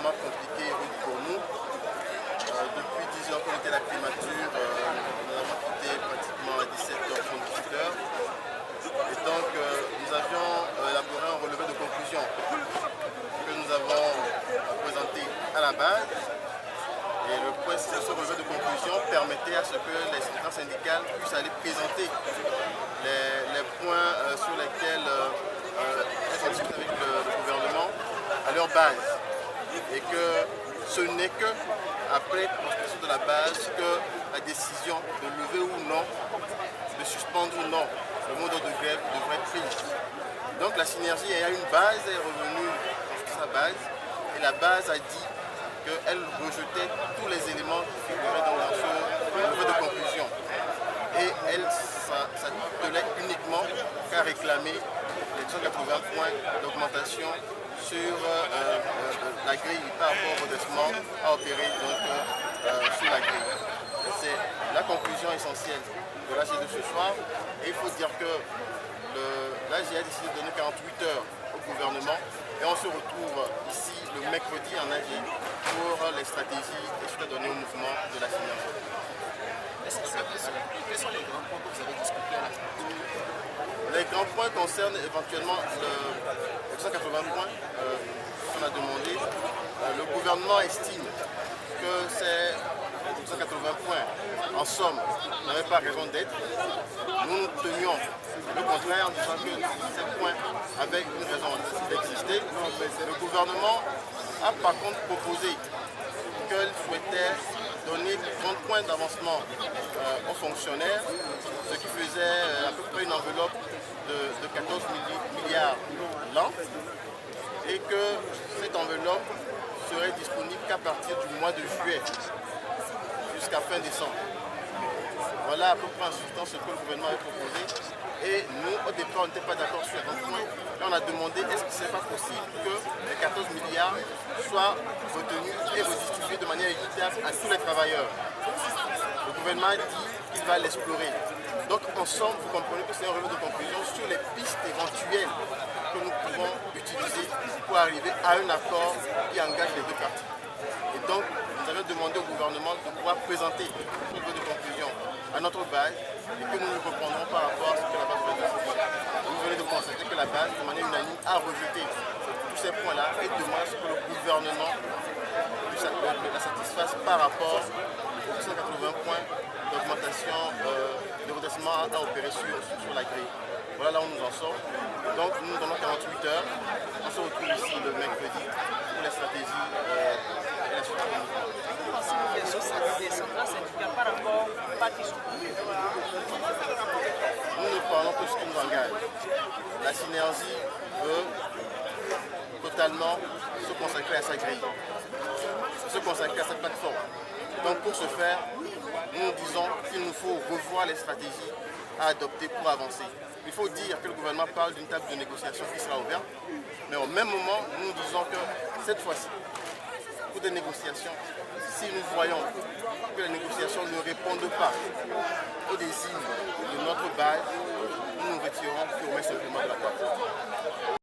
extrêmement compliquée et rude pour nous. Depuis 10 heures qu'on était à la primature, nous avons quitté pratiquement à 17h, 18h. Et donc, nous avions élaboré un relevé de conclusion que nous avons présenté à la base. Et ce relevé de conclusion permettait à ce que les secrétaires syndicales puissent aller présenter les points sur lesquels elles sont discutés avec le gouvernement à leur base. Et que ce n'est qu'après construction de la base que la décision de lever ou non, de suspendre ou non le mode de grève devrait être prise. Donc la synergie ayant une base est revenue sur sa base et la base a dit qu'elle rejetait tous les éléments qui figuraient dans ce relevé de conclusion. Et elle s'attelait uniquement qu'à réclamer les 180 points d'augmentation sur la grille par rapport au redressement à opérer sur la grille. C'est la conclusion essentielle de l'AG de ce soir. Et il faut dire que l'AG a décidé de donner 48 heures au gouvernement et on se retrouve ici le mercredi en AG pour les stratégies et suite à donner au mouvement de la synergie. Quels sont les grands points que vous avez discutés à la primature? Les grands points concernent éventuellement les 180 points qu'on a demandé. Le gouvernement estime que ces 180 points, en somme, n'avaient pas raison d'être. Nous tenions le contraire en disant que ces points avaient une raison d'exister. Le gouvernement a par contre proposé qu'il souhaitait donner 30 points d'avancement aux fonctionnaires, ce qui faisait à peu près une enveloppe de 14 milliards l'an, et que cette enveloppe serait disponible qu'à partir du mois de juillet jusqu'à fin décembre. Voilà à peu près en substance ce que le gouvernement avait proposé. Et nous, au départ, on n'était pas d'accord sur un point. Là, on a demandé est-ce que ce n'est pas possible que les 14 milliards soient retenus et redistribués de manière équitable à tous les travailleurs. Le gouvernement a dit qu'il va l'explorer. Donc, ensemble, vous comprenez que c'est un relevé de conclusion sur les pistes éventuelles que nous pouvons utiliser pour arriver à un accord qui engage les deux parties. Et donc, nous avons demandé au gouvernement de pouvoir présenter ce relevé de conclusion à notre base et que nous nous reprendrons par rapport à ce que la base veut dire. Vous venez de constater que la base, de manière unanime, a rejeté tous ces points-là et demande à ce que le gouvernement la satisfasse par rapport aux 180 points d'augmentation de redressement à opérer sur la grille. Voilà là où nous en sommes. Donc nous nous donnons 48 heures. On se retrouve ici le mercredi pour les stratégies et la suite. Nous ne parlons que ce qui nous engage. La synergie veut totalement se consacrer à sa grille, se consacrer à sa plateforme. Donc pour ce faire, nous disons qu'il nous faut revoir les stratégies à adopter pour avancer. Il faut dire que le gouvernement parle d'une table de négociation qui sera ouverte, mais au même moment, nous disons que cette fois-ci, pour des négociations, si nous voyons que les négociations ne répondent pas au désir de notre base, nous nous retirons purement simplement de la table.